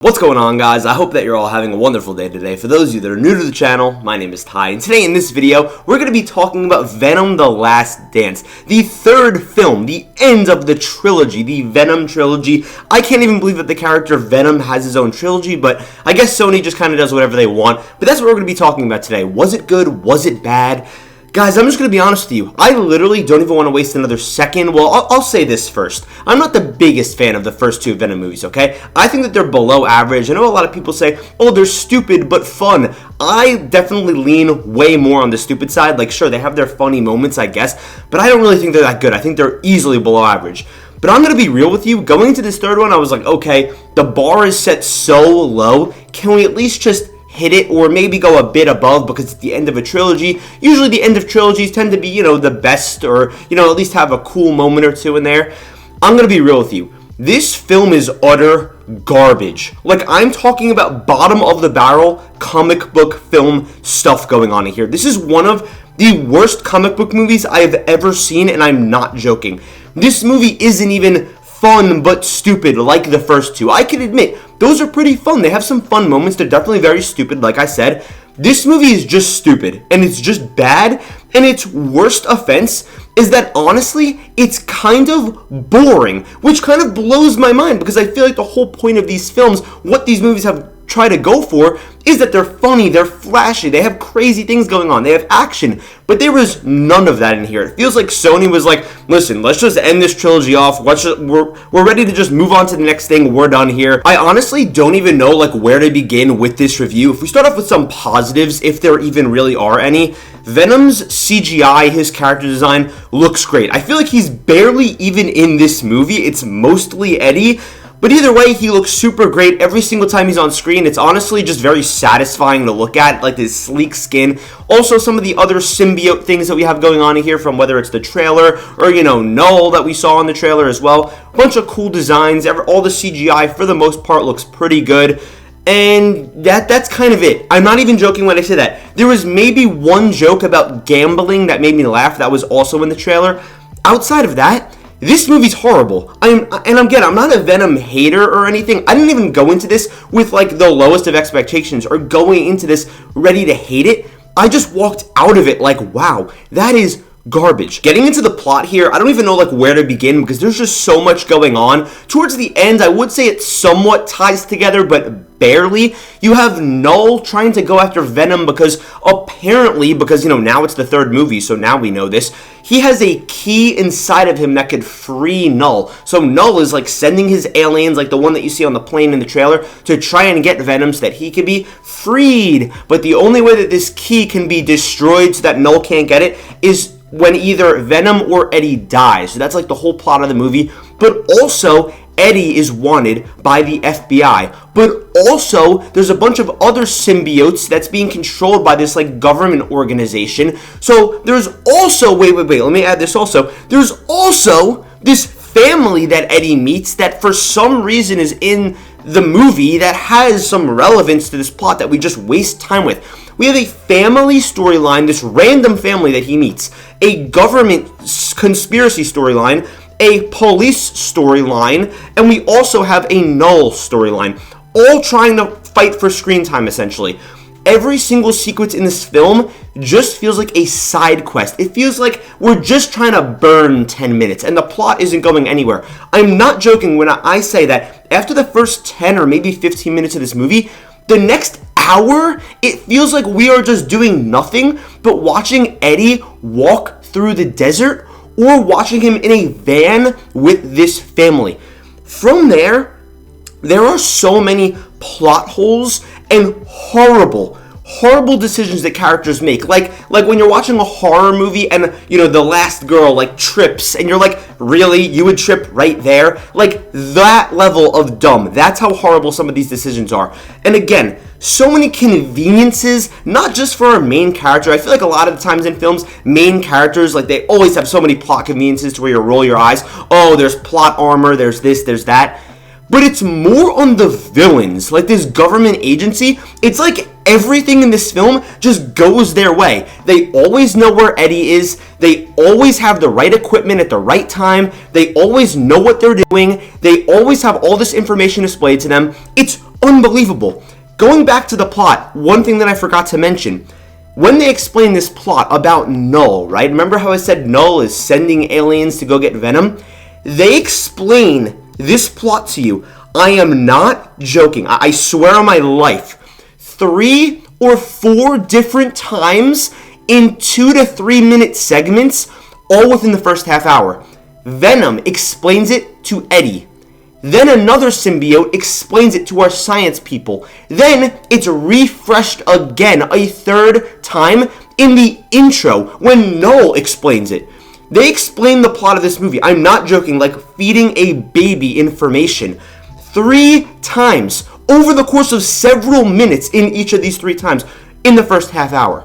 What's going on, guys? I hope that you're all having a wonderful day today. For those of you that are new to the channel, my name is Ty, and today in this video, we're going to be talking about Venom: The Last Dance, the third film, the end of the trilogy, the Venom trilogy. I can't even believe that the character Venom has his own trilogy, but I guess Sony just kind of does whatever they want. But that's what we're going to be talking about today. Was it good? Was it bad? Guys, I'm just going to be honest with you. I literally don't even want to waste another second. Well, I'll say this first. I'm not the biggest fan of the first two Venom movies, okay? I think that they're below average. I know a lot of people say, oh, they're stupid but fun. I definitely lean way more on the stupid side. Like, sure, they have their funny moments, I guess, but I don't really think they're that good. I think they're easily below average. But I'm going to be real with you. Going into this third one, I was like, okay, the bar is set so low. Can we at least just hit it, or maybe go a bit above, because it's the end of a trilogy. Usually the end of trilogies tend to be, the best, or, at least have a cool moment or two in there. I'm going to be real with you. This film is utter garbage. Like, I'm talking about bottom of the barrel comic book film stuff going on in here. This is one of the worst comic book movies I have ever seen, and I'm not joking. This movie isn't even fun but stupid like the first two. I can admit, those are pretty fun. They have some fun moments. They're definitely very stupid, like I said. This movie is just stupid, and it's just bad, and its worst offense is that, honestly, it's kind of boring, which kind of blows my mind, because I feel like the whole point of these films, what these movies have tried to go for, is that they're funny, they're flashy, they have crazy things going on, they have action, but there was none of that in here. It feels like Sony was like, listen, let's just end this trilogy off, we're ready to just move on to the next thing, we're done here. I honestly don't even know where to begin with this review. If we start off with some positives, if there even really are any, Venom's CGI, his character design, looks great. I feel like he's barely even in this movie, it's mostly Eddie. But either way, he looks super great every single time he's on screen. It's honestly just very satisfying to look at, like his sleek skin. Also, some of the other symbiote things that we have going on in here, from whether it's the trailer or, Null that we saw in the trailer as well. A bunch of cool designs. All the CGI, for the most part, looks pretty good. And that's kind of it. I'm not even joking when I say that. There was maybe one joke about gambling that made me laugh. That was also in the trailer. Outside of that, this movie's horrible. I'm not a Venom hater or anything. I didn't even go into this with the lowest of expectations or going into this ready to hate it. I just walked out of it like, wow, that is garbage. Getting into the plot here, I don't even know where to begin, because there's just so much going on. Towards the end, I would say it somewhat ties together, but barely. You have Null trying to go after Venom because now it's the third movie, so now we know this. He has a key inside of him that could free Null. So Null is sending his aliens, like the one that you see on the plane in the trailer, to try and get Venom so that he can be freed. But the only way that this key can be destroyed so that Null can't get it is when either Venom or Eddie dies. So that's the whole plot of the movie. But also, Eddie is wanted by the FBI. But also, there's a bunch of other symbiotes that's being controlled by this government organization. So there's also, wait, let me add this also. There's also this family that Eddie meets that for some reason is in the movie that has some relevance to this plot that we just waste time with. We have a family storyline, this random family that he meets, a government conspiracy storyline, a police storyline, and we also have a Null storyline, all trying to fight for screen time, essentially. Every single sequence in this film just feels like a side quest. It feels like we're just trying to burn 10 minutes, and the plot isn't going anywhere. I'm not joking when I say that after the first 10 or maybe 15 minutes of this movie, the next hour, it feels like we are just doing nothing but watching Eddie walk through the desert, or watching him in a van with this family. From there are so many plot holes and horrible decisions that characters make. Like when you're watching a horror movie and, the last girl, trips, and you're like, really? You would trip right there? That level of dumb. That's how horrible some of these decisions are. And again, so many conveniences, not just for our main character. I feel like a lot of the times in films, main characters, they always have so many plot conveniences to where you roll your eyes. Oh, there's plot armor, there's this, there's that. but it's more on the villains, like this government agency. It's like everything in this film just goes their way. They always know where Eddie is. They always have the right equipment at the right time. They always know what they're doing. They always have all this information displayed to them. It's unbelievable. Going back to the plot, one thing that I forgot to mention, when they explain this plot about Null, right? Remember how I said Null is sending aliens to go get Venom? They explain this plot to you. I am not joking. I swear on my life. 3 or 4 different times in 2 to 3 minute segments, all within the first half hour. Venom explains it to Eddie. Then another symbiote explains it to our science people. Then it's refreshed again a 3rd time in the intro when Null explains it. They explain the plot of this movie. I'm not joking, like feeding a baby information 3 times over the course of several minutes in each of these 3 times in the first half hour.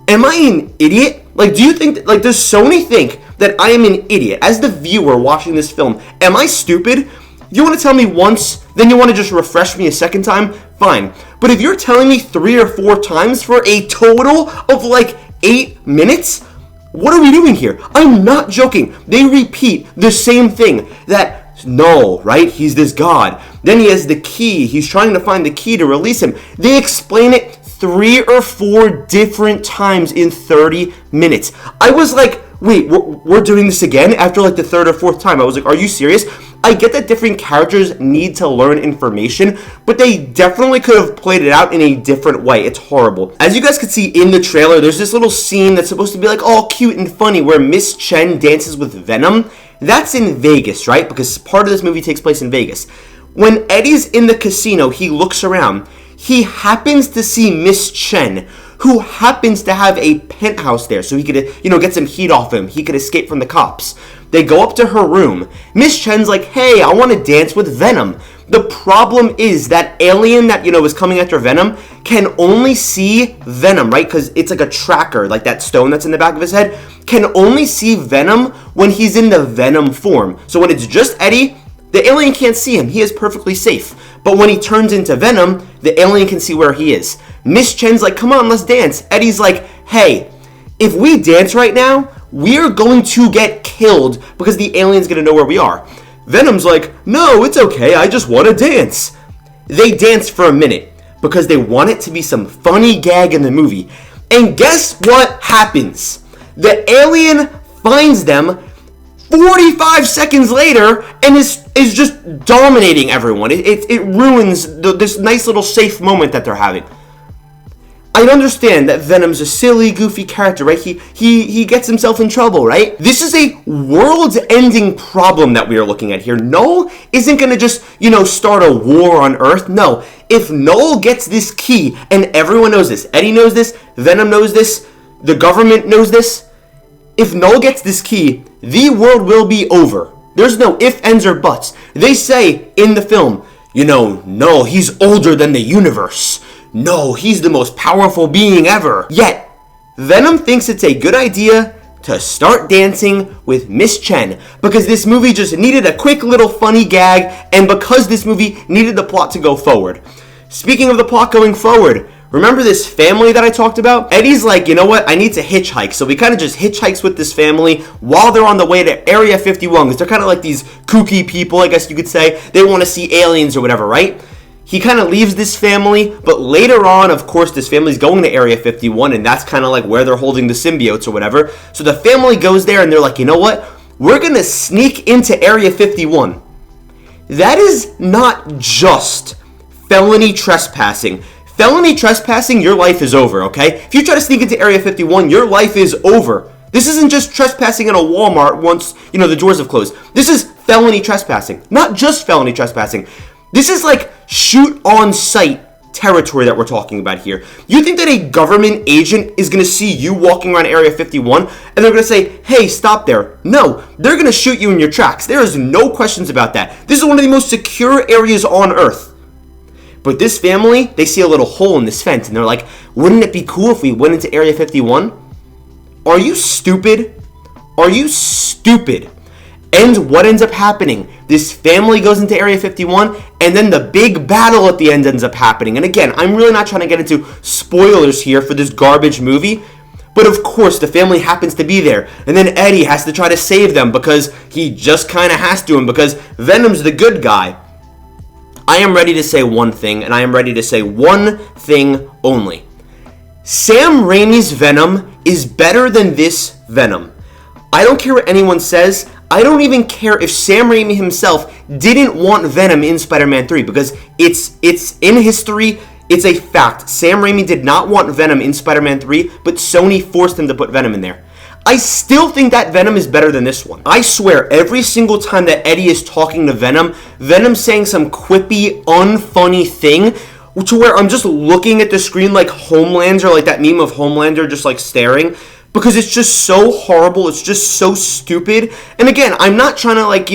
Am I an idiot? Like, do you think, does Sony think that I am an idiot as the viewer watching this film? Am I stupid? If you want to tell me once, then you want to just refresh me a second time, fine. But if you're telling me 3 or 4 times for a total of like 8 minutes, what are we doing here? I'm not joking. They repeat the same thing. That Null, right? He's this god. Then he has the key. He's trying to find the key to release him. They explain it 3 or 4 different times in 30 minutes. I was like, wait, we're doing this again after like the 3rd or 4th time. I was like, are you serious? I get that different characters need to learn information, but they definitely could have played it out in a different way. It's horrible. As you guys could see in the trailer, there's this little scene that's supposed to be like all cute and funny where Miss Chen dances with Venom. That's in Vegas, right? Because part of this movie takes place in Vegas. When Eddie's in the casino, he looks around. He happens to see Miss Chen, who happens to have a penthouse there, so he could, get some heat off him. He could escape from the cops. They go up to her room. Miss Chen's like, hey, I want to dance with Venom. The problem is that alien that, is coming after Venom can only see Venom, right? Because it's like a tracker, like that stone that's in the back of his head, can only see Venom when he's in the Venom form. So when it's just Eddie, the alien can't see him. He is perfectly safe. But when he turns into Venom, the alien can see where he is. Miss Chen's like, come on, let's dance. Eddie's like, hey, if we dance right now, we're going to get killed because the alien's going to know where we are. Venom's like, no, it's okay. I just want to dance. They dance for a minute because they want it to be some funny gag in the movie. And guess what happens? The alien finds them 45 seconds later and is just dominating everyone. It ruins this nice little safe moment that they're having. I understand that Venom's a silly, goofy character, right? He gets himself in trouble, right? This is a world-ending problem that we are looking at here. Null isn't going to just, start a war on Earth. No. If Null gets this key, and everyone knows this, Eddie knows this, Venom knows this, the government knows this, if Null gets this key, the world will be over. There's no ifs, ands, or buts. They say in the film, Null, he's older than the universe. No, he's the most powerful being ever. Yet, Venom thinks it's a good idea to start dancing with Miss Chen because this movie just needed a quick little funny gag and because this movie needed the plot to go forward. Speaking of the plot going forward, remember this family that I talked about? Eddie's like, you know what? I need to hitchhike. So we kind of just hitchhikes with this family while they're on the way to Area 51 because they're kind of like these kooky people, I guess you could say. They want to see aliens or whatever, right? He kind of leaves this family, but later on, of course, this family's going to Area 51, and that's kind of like where they're holding the symbiotes or whatever. So the family goes there, and they're like, you know what? We're going to sneak into Area 51. That is not just felony trespassing. Felony trespassing, your life is over, okay? If you try to sneak into Area 51, your life is over. This isn't just trespassing in a Walmart once, the doors have closed. This is felony trespassing. Not just felony trespassing. This is like shoot on sight territory that we're talking about here. You think that a government agent is going to see you walking around Area 51 and they're going to say, hey, stop there? No, they're going to shoot you in your tracks. There is no questions about that. This is one of the most secure areas on Earth. But this family, they see a little hole in this fence and they're like, wouldn't it be cool if we went into Area 51? Are you stupid? Are you stupid? And what ends up happening? This family goes into Area 51, and then the big battle at the end ends up happening. And again, I'm really not trying to get into spoilers here for this garbage movie, but of course, the family happens to be there, and then Eddie has to try to save them because he just kind of has to, and because Venom's the good guy. I am ready to say one thing, and I am ready to say one thing only. Sam Raimi's Venom is better than this Venom. I don't care what anyone says. I don't even care if Sam Raimi himself didn't want Venom in Spider-Man 3, because it's in history, it's a fact. Sam Raimi did not want Venom in Spider-Man 3, but Sony forced him to put Venom in there. I still think that Venom is better than this one. I swear, every single time that Eddie is talking to Venom, Venom's saying some quippy, unfunny thing, to where I'm just looking at the screen like Homelander, like that meme of Homelander just like staring, because it's just so horrible, it's just so stupid. And again, I'm not trying to like,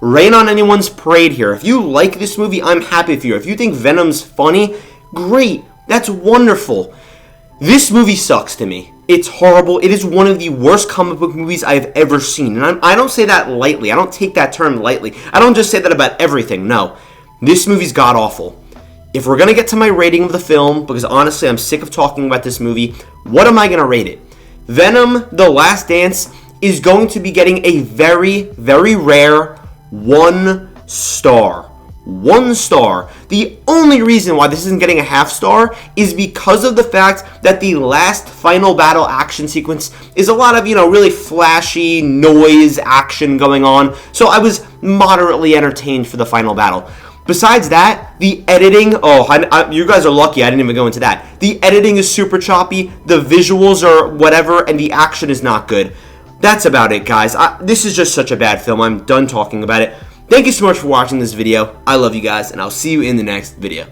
rain on anyone's parade here. If you like this movie, I'm happy for you. If you think Venom's funny, great, that's wonderful. This movie sucks to me. It's horrible. It is one of the worst comic book movies I have ever seen. And I don't say that lightly. I don't take that term lightly. I don't just say that about everything. No. This movie's god-awful. If we're going to get to my rating of the film, because honestly I'm sick of talking about this movie, what am I going to rate it? Venom: The Last Dance is going to be getting a very, very rare 1 star. 1 star. The only reason why this isn't getting a half star is because of the fact that the last final battle action sequence is a lot of, really flashy noise action going on. So I was moderately entertained for the final battle. Besides that, the editing, you guys are lucky I didn't even go into that. The editing is super choppy, the visuals are whatever, and the action is not good. That's about it, guys. This is just such a bad film. I'm done talking about it. Thank you so much for watching this video. I love you guys, and I'll see you in the next video.